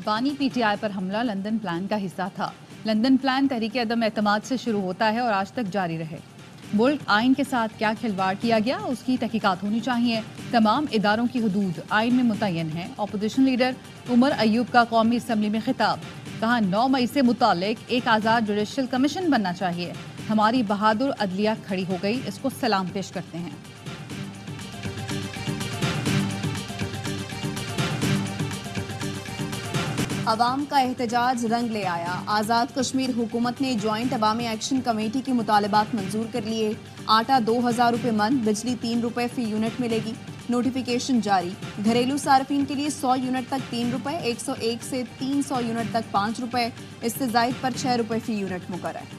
بانی P T I پر حملہ London plan کا حصہ تھا۔ لندن پلان تحریک عدم اعتماد سے شروع ہوتا ہے اور آج تک جاری رہے۔ ملک آئین کے ساتھ کیا کھلواڑ کیا گیا اس کی تحقیقات ہونی چاہیے۔ تمام اداروں کی حدود آئین میں متعین ہیں۔ اپوزیشن لیڈر عمر ایوب کا قومی اسمبلی میں خطاب، کہا 9 مئی سے متعلق ایک آزاد جوڈیشل کمیشن بننا چاہیے۔ ہماری بہادر عدلیہ کھڑی ہو گئی، اس کو سلام پیش کرتے ہیں۔ عوام کا احتجاج رنگ لے آیا۔ آزاد کشمیر حکومت نے جوائنٹ عوامی ایکشن کمیٹی کے مطالبات منظور کر لیے۔ آٹا 2000 روپے من، بجلی 3 روپے فی یونٹ ملے گی۔ نوٹیفیکیشن جاری۔ گھریلو صارفین کے لیے 100 یونٹ تک 3 روپے، 101 سے 300 یونٹ تک 5 روپے، اس سے زائد پر 6 روپے فی یونٹ مقرر۔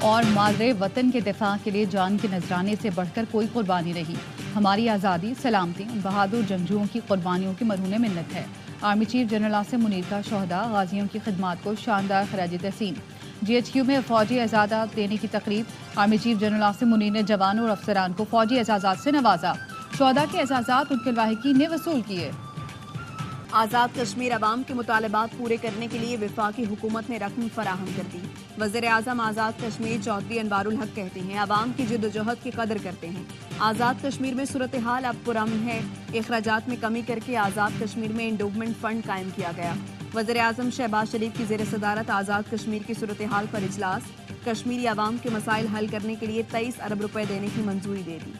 اور مادر وطن کے دفاع کے لیے جان کے نذرانے سے بڑھ کر کوئی قربانی نہیں۔ ہماری آزادی سلامتی ان بہادر جنگجوؤں کی قربانیوں کی مرہون منت ہے۔ Army chief general Asim Munir کا شہداء غازیوں کی خدمات کو شاندار خراج تحسین۔ جی ایچ کیو میں فوجی اعزازات دینے کی تقریب۔ Army chief general Asim Munir نے جوانوں اور افسران کو فوجی اعزازات سے نوازا۔ شہداء کے اعزازات ان کے لاحقین نے وصول کیے۔ آزاد کشمیر عوام کے مطالبات پورے کرنے کے لیے وفاقی حکومت نے رقم فراہم کر دی۔ وزیر اعظم آزاد کشمیر چودھری انوار الحق کہتے ہیں عوام کی جدوجہد کی قدر کرتے ہیں۔ آزاد کشمیر میں صورتحال اب پرامن ہے۔ اخراجات میں کمی کر کے آزاد کشمیر میں انڈومنٹ فنڈ قائم کیا گیا۔ وزیر اعظم شہباز شریف کی زیر صدارت آزاد کشمیر کی صورتحال پر اجلاس۔ کشمیری عوام کے مسائل حل کرنے کے لیے 23 ارب روپے دینے کی منظوری دے دی۔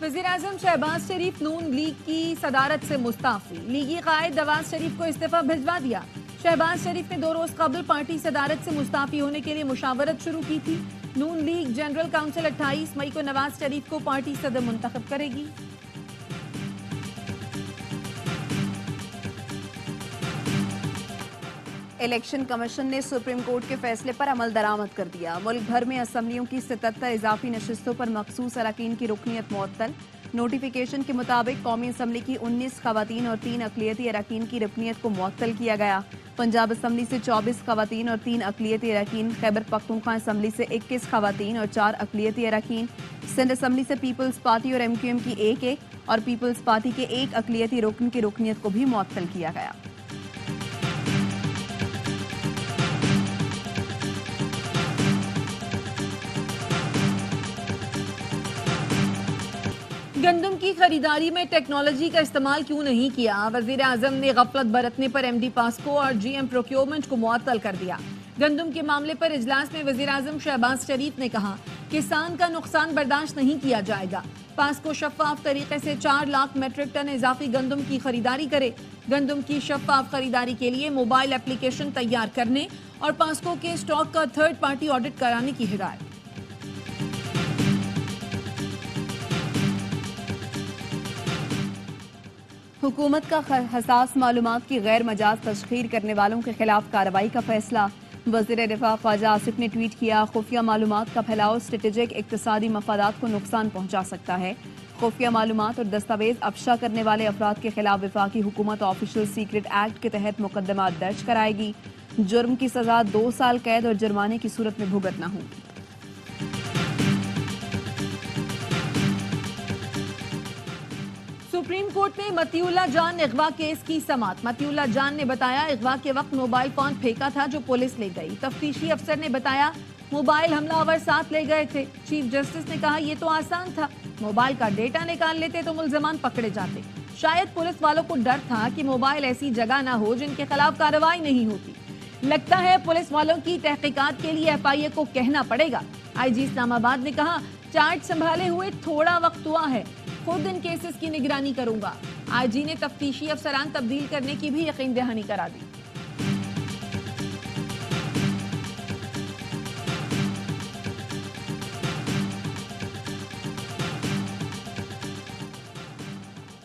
وزیر اعظم شہباز شریف نون لیگ کی صدارت سے مستعفی۔ لیگی قائد نواز شریف کو استعفیٰ بھجوا دیا۔ شہباز شریف نے 2 روز قبل پارٹی صدارت سے مستعفی ہونے کے لیے مشاورت شروع کی تھی۔ نون لیگ جنرل کونسل 28 مئی کو نواز شریف کو پارٹی صدر منتخب کرے گی۔ الیکشن کمیشن نے سپریم کورٹ کے فیصلے پر عمل درآمد کر دیا۔ ملک بھر میں اسمبلیوں کی 77 اضافی نشستوں پر مخصوص اراکین کی رکنیت معطل۔ نوٹیفیکیشن کے مطابق قومی اسمبلی کی 19 خواتین اور 3 اقلیتی اراکین کی رکنیت کو معطل کیا گیا۔ پنجاب اسمبلی سے 24 خواتین اور 3 اقلیتی اراکین، خیبر پختونخوا اسمبلی سے 21 خواتین اور 4 اقلیتی اراکین، سندھ اسمبلی سے پیپلز پارٹی اور ایم کیو ایم کی 1 اور پیپلز پارٹی کے 1 اقلیتی رکن کی رکنیت کو بھی معطل کیا گیا۔ گندم کی خریداری میں ٹیکنالوجی کا استعمال کیوں نہیں کیا؟ وزیر اعظم نے غفلت برتنے پر ایم ڈی پاسکو اور جی ایم پروکیورمنٹ کو معطل کر دیا۔ گندم کے معاملے پر اجلاس میں وزیر اعظم شہباز شریف نے کہا کسان کا نقصان برداشت نہیں کیا جائے گا۔ پاسکو شفاف طریقے سے 4 لاکھ میٹرک ٹن اضافی گندم کی خریداری کرے۔ گندم کی شفاف خریداری کے لیے موبائل اپلیکیشن تیار کرنے اور پاسکو کے اسٹاک کا 3rd پارٹی آڈٹ کرانے کی ہدایت۔ حکومت کا حساس معلومات کی غیر مجاز تشہیر کرنے والوں کے خلاف کارروائی کا فیصلہ۔ وزیر دفاع خواجہ آصف نے ٹویٹ کیا خفیہ معلومات کا پھیلاؤ اسٹریٹجک اقتصادی مفادات کو نقصان پہنچا سکتا ہے۔ خفیہ معلومات اور دستاویز افشا کرنے والے افراد کے خلاف وفاقی حکومت آفیشل سیکرٹ ایکٹ کے تحت مقدمات درج کرائے گی۔ جرم کی سزا 2 سال قید اور جرمانے کی صورت میں بھگتنا ہوگی۔ سپریم کورٹ میں متی اللہ جان اغوا کیس کی سماعت۔ متی اللہ جان نے بتایا اغوا کے وقت موبائل فون پھینکا تھا جو پولیس لے گئی۔ تفتیشی افسر نے بتایا موبائل حملہ آور ساتھ لے گئے تھے۔ چیف جسٹس نے کہا یہ تو آسان تھا، موبائل کا ڈیٹا نکال لیتے تو ملزمان پکڑے جاتے۔ شاید پولیس والوں کو ڈر تھا کہ موبائل ایسی جگہ نہ ہو جن کے خلاف کارروائی نہیں ہوتی۔ لگتا ہے پولیس والوں کی تحقیقات کے لیے ایف آئی اے کو کہنا پڑے گا۔ آئی جی اسلام آباد نے کہا چارج سنبھالے ہوئے تھوڑا وقت ہوا ہے، خود ان کیسز کی نگرانی کروں گا۔ آئی جی نے تفتیشی افسران تبدیل کرنے کی بھی یقین دہانی کرا دی۔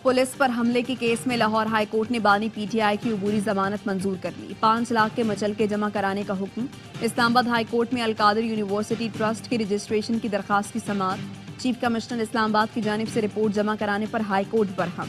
پولیس پر حملے کے کیس میں لاہور ہائی کورٹ نے بانی پی ٹی آئی کی عبوری ضمانت منظور کر لی۔ 5 لاکھ کے مچلکے جمع کرانے کا حکم۔ اسلام آباد ہائی کورٹ میں القادر یونیورسٹی ٹرسٹ کی رجسٹریشن کی درخواست کی سماعت۔ چیف کمشنر اسلام آباد کی جانب سے رپورٹ جمع کرانے پر ہائی کورٹ برہم۔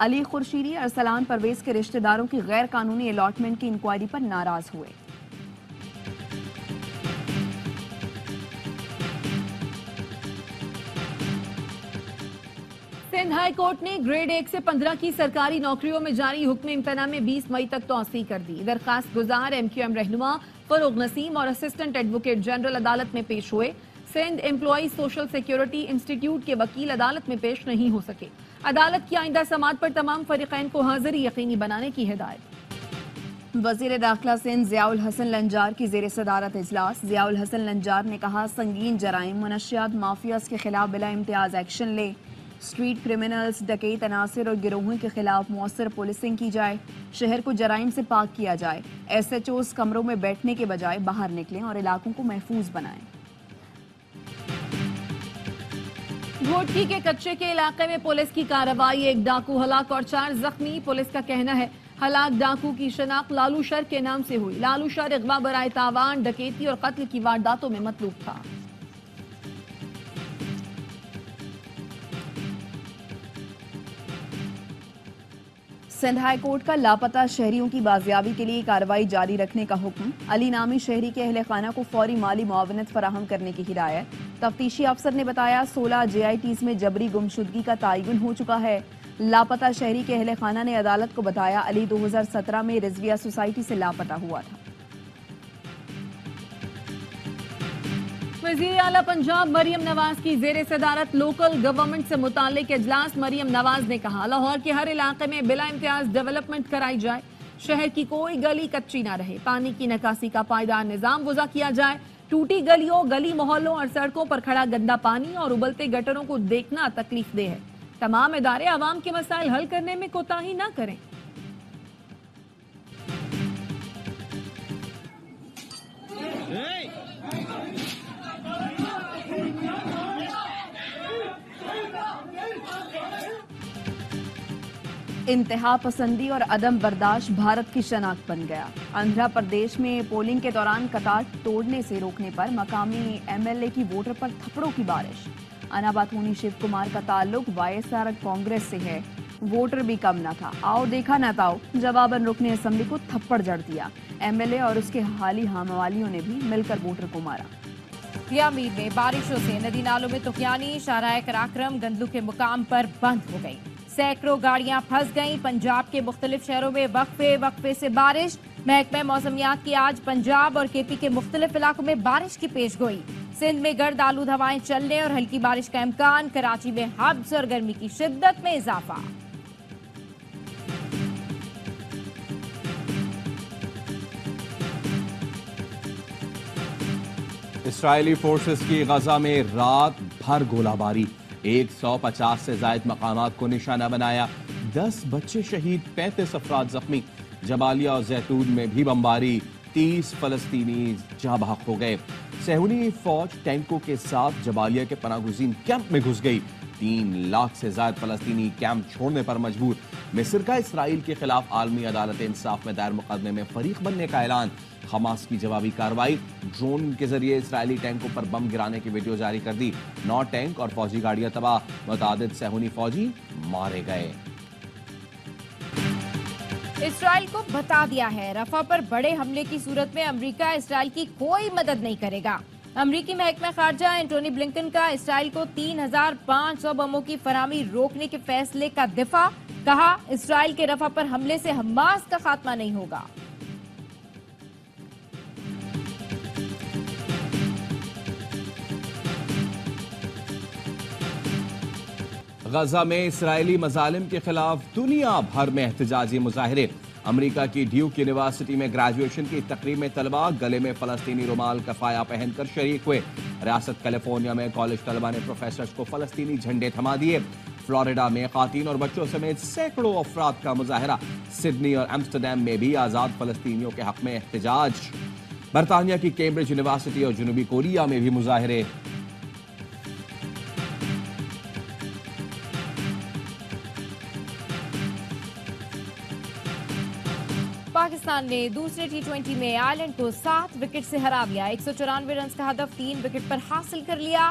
علی خورشیدی ارسلان پرویز کے رشتہ داروں کی غیر قانونی الاٹمنٹ کی انکوائری پر ناراض ہوئے۔ سندھ ہائی کورٹ نے گریڈ 1 سے 15 کی سرکاری نوکریوں میں جاری حکم امتناع میں 20 مئی تک توسیع کر دی۔ درخواست گزار MQM رہنما فروغ نسیم اور اسسٹنٹ ایڈوکیٹ جنرل عدالت میں پیش ہوئے۔ Sindh employee social security institute کے وکیل عدالت میں پیش نہیں ہو سکے۔ عدالت کی آئندہ سماعت پر تمام فریقین کو حاضری یقینی بنانے کی ہدایت۔ وزیر داخلہ سندھ ضیاء الحسن لنجار کی زیر صدارت اجلاس۔ ضیاء الحسن لنجار نے کہا سنگین جرائم منشیات مافیاز کے خلاف بلا امتیاز ایکشن لے، اسٹریٹ کرمنلز ڈکیت عناصر اور گروہوں کے خلاف مؤثر پولیسنگ کی جائے، شہر کو جرائم سے پاک کیا جائے، SHOs کمروں میں بیٹھنے کے بجائے باہر نکلیں اور علاقوں کو محفوظ بنائیں۔ گھوٹکی کے کچے کے علاقے میں پولیس کی کارروائی، ایک ڈاکو ہلاک اور 4 زخمی۔ پولیس کا کہنا ہے ہلاک ڈاکو کی شناخت لالو شر کے نام سے ہوئی۔ لالو شر اغوا برائے تاوان، ڈکیتی اور قتل کی وارداتوں میں مطلوب تھا۔ سندھ ہائی کورٹ کا لاپتہ شہریوں کی بازیابی کے لیے کارروائی جاری رکھنے کا حکم۔ علی نامی شہری کے اہل خانہ کو فوری مالی معاونت فراہم کرنے کی ہدایت۔ تفتیشی افسر نے بتایا 16 JITs میں جبری گمشدگی کا تعین ہو چکا ہے۔ لاپتہ شہری کے اہل خانہ نے عدالت کو بتایا علی 2017 میں رضویہ سوسائٹی سے لاپتہ ہوا تھا۔ وزیر اعلیٰ پنجاب مریم نواز کی زیر صدارت لوکل گورنمنٹ سے متعلق اجلاس۔ مریم نواز نے کہا لاہور کے ہر علاقے میں بلا امتیاز ڈیولپمنٹ کرائی جائے، شہر کی کوئی گلی کچی نہ رہے، پانی کی نکاسی کا پائیدار نظام وضع کیا جائے، ٹوٹی گلیوں، گلی محلوں اور سڑکوں پر کھڑا گندا پانی اور ابلتے گٹروں کو دیکھنا تکلیف دہ ہے۔ تمام ادارے عوام کے مسائل حل کرنے میں کوتاہی نہ کریں۔ انتہا پسندی اور عدم برداشت بھارت کی شناخت بن گیا۔ آندھرا پردیش میں پولنگ کے دوران قطار توڑنے سے روکنے پر مقامی MLA کی ووٹر پر تھپڑوں کی بارش۔ اناباتونی شیو کمار کا تعلق YSR کانگریس سے ہے، ووٹر بھی کم نہ تھا، آؤ دیکھا نہ تاؤ، جواباً رکن اسمبلی کو تھپڑ جڑ دیا۔ MLA اور اس کے حالی ہموالیوں نے بھی مل کر ووٹر کو مارا۔ پیامیر میں بارشوں سے ندی نالوں میں طغیانی، شاہراہ قراقرم گندلو کے مقام پر بند ہو گئی، سینکڑوں گاڑیاں پھنس گئیں۔ پنجاب کے مختلف شہروں میں وقفے سے بارش۔ محکمہ موسمیات کی آج پنجاب اور KP کے مختلف علاقوں میں بارش کی پیش گوئی۔ سندھ میں گرد آلود ہوائیں چلنے اور ہلکی بارش کا امکان۔ کراچی میں ہبس اور گرمی کی شدت میں اضافہ۔ اسرائیلی فورسز کی غزہ میں رات بھر گولہ باری، 150 سے زائد مقامات کو نشانہ بنایا، 10 بچے شہید، 35 افراد زخمی۔ جبالیہ اور زیتون میں بھی بمباری، 30 فلسطینی جاں بحق ہو گئے۔ صہیونی فوج ٹینکوں کے ساتھ جبالیہ کے پناہ گزین کیمپ میں گھس گئی، 3 لاکھ سے زائد فلسطینی کیمپ چھوڑنے پر مجبور۔ مصر کا اسرائیل کے خلاف عالمی عدالت انصاف میں دائر مقدمے میں فریق بننے کا اعلان۔ حماس کی جوابی کارروائی، ڈرون کے ذریعے اسرائیلی ٹینکوں پر بم گرانے کی ویڈیو جاری کر دی، 9 ٹینک اور فوجی گاڑیاں تباہ، متعدد صہیونی فوجی مارے گئے۔ اسرائیل کو بتا دیا ہے رفح پر بڑے حملے کی صورت میں امریکہ اسرائیل کی کوئی مدد نہیں کرے گا۔ امریکی محکمہ خارجہ اینٹونی بلنکن کا اسرائیل کو 3500 بموں کی فراہمی روکنے کے فیصلے کا دفاع، کہا اسرائیل کے رفح پر حملے سے حماس کا خاتمہ نہیں ہوگا۔ غزہ میں اسرائیلی مظالم کے خلاف دنیا بھر میں احتجاجی مظاہرے۔ امریکہ کی ڈیوک یونیورسٹی میں گریجویشن کی تقریب میں طلباء گلے میں فلسطینی رومال کفایا پہن کر شریک ہوئے۔ ریاست کیلیفورنیا میں کالج طلباء نے پروفیسرز کو فلسطینی جھنڈے تھما دیے۔ فلوریڈا میں خواتین اور بچوں سمیت سینکڑوں افراد کا مظاہرہ۔ سڈنی اور ایمسٹرڈیم میں بھی آزاد فلسطینیوں کے حق میں احتجاج۔ برطانیہ کی کیمبرج یونیورسٹی اور جنوبی کوریا میں بھی مظاہرے۔ پاکستان نے دوسرے T20 میں آئرلینڈ کو 7 وکٹ سے ہرا دیا، 194 رنز کا ہدف 3 وکٹ پر حاصل کر لیا۔